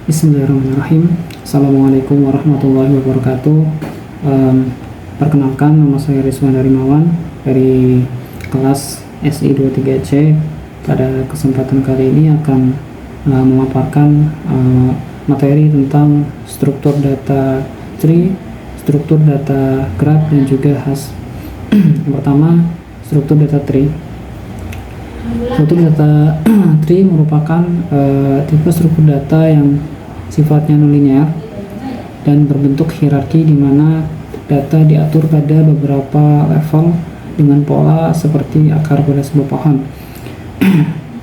Bismillahirrahmanirrahim. Assalamualaikum warahmatullahi wabarakatuh. Perkenalkan, nama saya Rizwan Darimawan dari kelas SI 23C. Pada kesempatan kali ini akan memaparkan materi tentang struktur data tree, struktur data graph, dan juga hash. Yang pertama, struktur data tree. Struktur data tree merupakan tipe struktur data yang sifatnya nonlinear dan berbentuk hierarki di mana data diatur pada beberapa level dengan pola seperti akar pada sebuah pohon.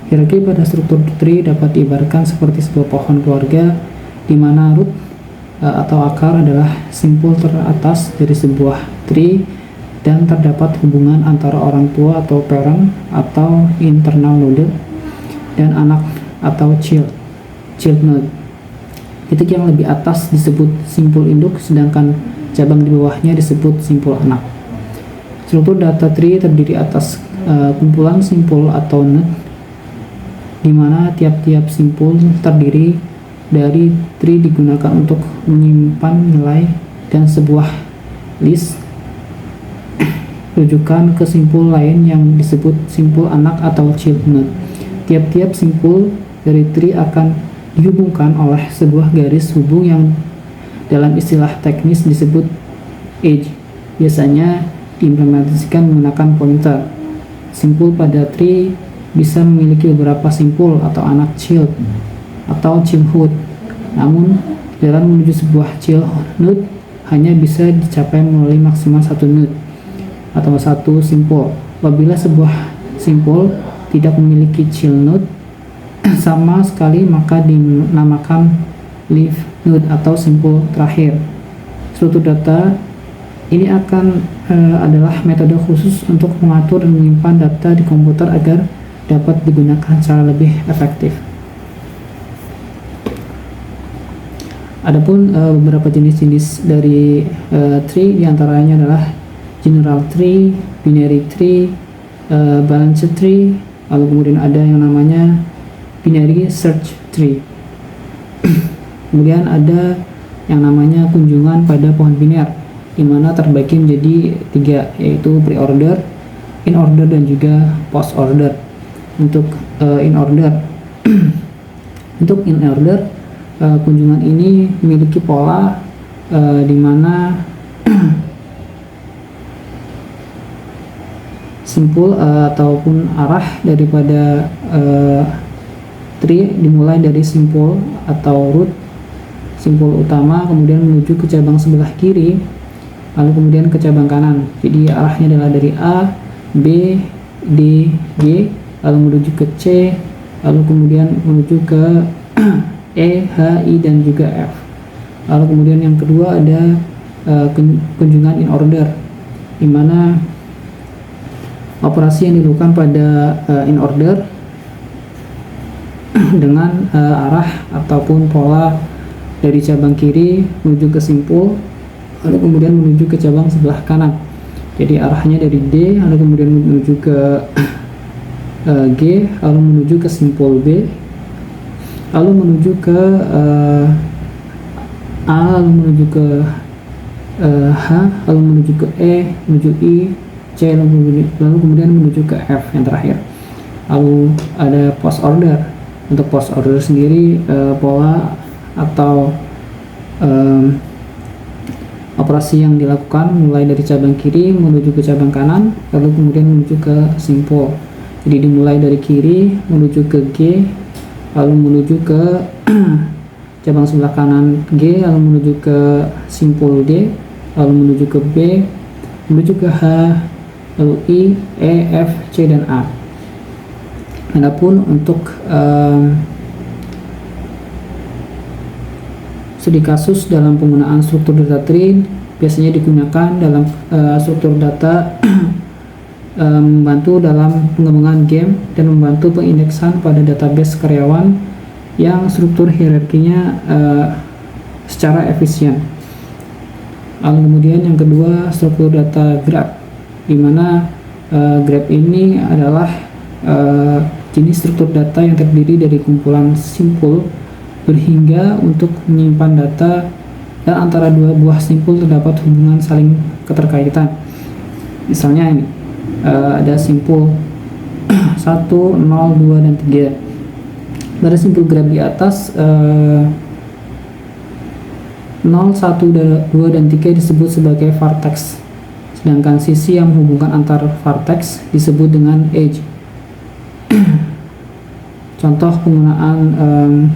Hierarki pada struktur tree dapat diibaratkan seperti sebuah pohon keluarga di mana root atau akar adalah simpul teratas dari sebuah tree dan terdapat hubungan antara orang tua atau parent atau internal node dan anak atau child node. Titik yang lebih atas disebut simpul induk, sedangkan cabang di bawahnya disebut simpul anak. Struktur data tree terdiri atas kumpulan simpul atau node, di mana tiap-tiap simpul terdiri dari tree digunakan untuk menyimpan nilai dan sebuah list rujukan ke simpul lain yang disebut simpul anak atau child node. Tiap-tiap simpul dari tree akan dihubungkan oleh sebuah garis hubung yang dalam istilah teknis disebut edge. Biasanya diimplementasikan menggunakan pointer. Simpul pada tree bisa memiliki beberapa simpul atau anak child atau childhood. Namun, jalan menuju sebuah child node hanya bisa dicapai melalui maksimal satu node atau satu simpul. Apabila sebuah simpul tidak memiliki child node sama sekali, maka dinamakan leaf node atau simpul terakhir. Struktur data ini adalah metode khusus untuk mengatur dan menyimpan data di komputer agar dapat digunakan secara lebih efektif. Adapun beberapa jenis-jenis dari tree diantaranya adalah general tree, binary tree, balanced tree, lalu kemudian ada yang namanya binary search tree. Kemudian ada yang namanya kunjungan pada pohon biner, di mana terbagi menjadi 3, yaitu pre-order, in-order, dan juga post-order. Untuk in-order, untuk in-order, kunjungan ini memiliki pola di mana simpul ataupun arah daripada tree dimulai dari simpul atau root, simpul utama, kemudian menuju ke cabang sebelah kiri, lalu kemudian ke cabang kanan. Jadi arahnya adalah dari A, B, D, G, lalu menuju ke C, lalu kemudian menuju ke E, H, I, dan juga F. Lalu kemudian yang kedua ada kunjungan in order, di mana operasi yang dilakukan pada in order dengan arah ataupun pola dari cabang kiri menuju ke simpul, lalu kemudian menuju ke cabang sebelah kanan. Jadi arahnya dari D, lalu kemudian menuju ke G, lalu menuju ke simpul B, lalu menuju ke A, lalu menuju ke H, lalu menuju ke E, menuju I, C, lalu kemudian menuju ke F yang terakhir. Lalu ada post order. Untuk post order sendiri pola atau operasi yang dilakukan mulai dari cabang kiri menuju ke cabang kanan, lalu kemudian menuju ke simpul. Jadi dimulai dari kiri menuju ke G, lalu menuju ke cabang sebelah kanan G, lalu menuju ke simpul D, lalu menuju ke B, menuju ke H, lalu I, E, F, C, dan A. Adapun untuk studi kasus dalam penggunaan struktur data tree biasanya digunakan dalam struktur data membantu dalam pengembangan game dan membantu pengindeksan pada database karyawan yang struktur hierarkinya secara efisien. Lalu kemudian yang kedua, struktur data graph, di mana graph ini adalah jenis struktur data yang terdiri dari kumpulan simpul berhingga untuk menyimpan data dan antara dua buah simpul terdapat hubungan saling keterkaitan. Misalnya ini ada simpul 1, 0, 2, dan 3. Pada simpul graf di atas 0, 1, 2, dan 3 disebut sebagai vertex, sedangkan sisi yang menghubungkan antar vertex disebut dengan edge. Contoh penggunaan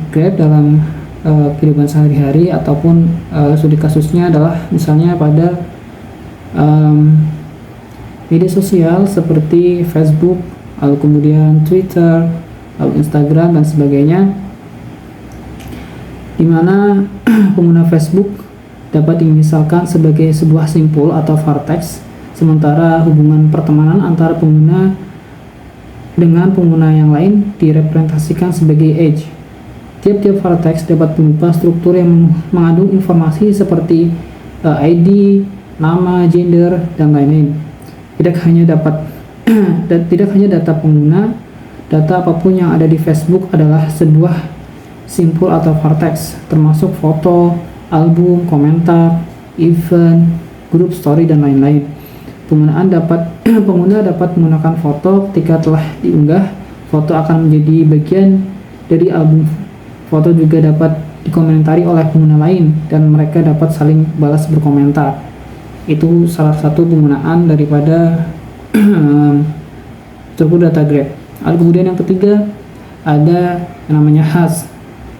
graf dalam kehidupan sehari-hari ataupun studi kasusnya adalah misalnya pada media sosial seperti Facebook, lalu kemudian Twitter, lalu Instagram, dan sebagainya, di mana pengguna Facebook dapat dimisalkan sebagai sebuah simpul atau vertex, sementara hubungan pertemanan antara pengguna dengan pengguna yang lain direpresentasikan sebagai edge. Tiap-tiap vertex dapat berupa struktur yang mengandung informasi seperti ID, nama, gender, dan lain-lain. Tidak hanya data pengguna, data apapun yang ada di Facebook adalah sebuah simpul atau vertex, termasuk foto, album, komentar, event, grup story, dan lain-lain. Pengguna dapat menggunakan foto. Ketika telah diunggah, foto akan menjadi bagian dari album. Foto juga dapat dikomentari oleh pengguna lain dan mereka dapat saling balas berkomentar. Itu salah satu penggunaan daripada struktur data graph. Lalu kemudian yang ketiga ada yang namanya hash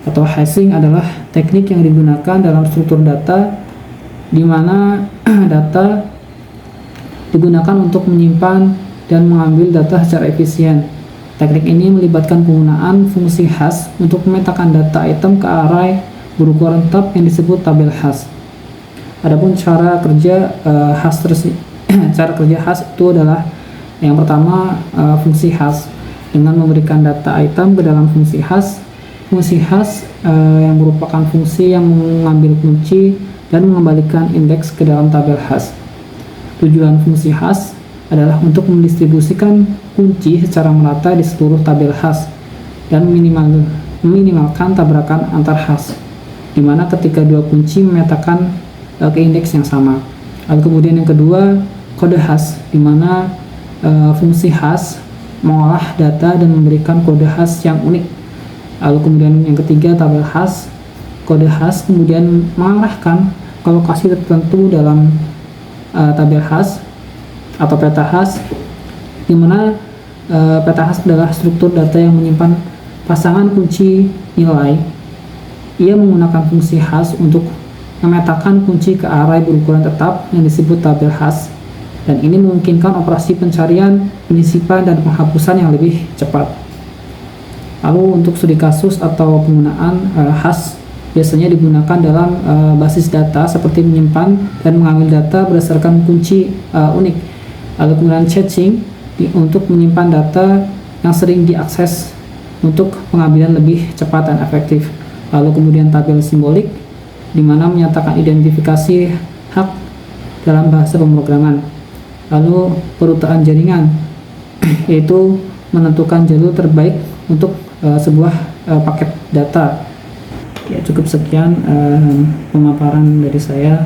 atau hashing, adalah teknik yang digunakan dalam struktur data di mana data digunakan untuk menyimpan dan mengambil data secara efisien. Teknik ini melibatkan penggunaan fungsi hash untuk memetakan data item ke array berukuran tetap yang disebut tabel hash. Adapun cara kerja hash itu adalah yang pertama, fungsi hash dengan memberikan data item ke dalam fungsi hash. Fungsi hash yang merupakan fungsi yang mengambil kunci dan mengembalikan indeks ke dalam tabel hash. Tujuan fungsi hash adalah untuk mendistribusikan kunci secara merata di seluruh tabel hash dan meminimalkan tabrakan antar hash, di mana ketika dua kunci memetakan ke indeks yang sama. Lalu kemudian yang kedua, kode hash, di mana fungsi hash mengolah data dan memberikan kode hash yang unik. Lalu kemudian yang ketiga, tabel hash. Kode hash kemudian mengarahkan ke lokasi tertentu dalam tabel hash atau peta hash, di mana peta hash adalah struktur data yang menyimpan pasangan kunci nilai. Ia menggunakan fungsi hash untuk memetakan kunci ke array berukuran tetap yang disebut tabel hash, dan ini memungkinkan operasi pencarian, penyisipan, dan penghapusan yang lebih cepat. Lalu untuk studi kasus atau penggunaan hash biasanya digunakan dalam basis data seperti menyimpan dan mengambil data berdasarkan kunci unik. Lalu kemudian caching untuk menyimpan data yang sering diakses untuk pengambilan lebih cepat dan efektif. Lalu kemudian tabel simbolik, di mana menyatakan identifikasi hak dalam bahasa pemrograman. Lalu perutaan jaringan, yaitu menentukan jalur terbaik untuk sebuah paket data. Ya, cukup sekian pemaparan dari saya.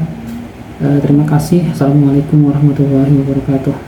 Terima kasih. Assalamualaikum warahmatullahi wabarakatuh.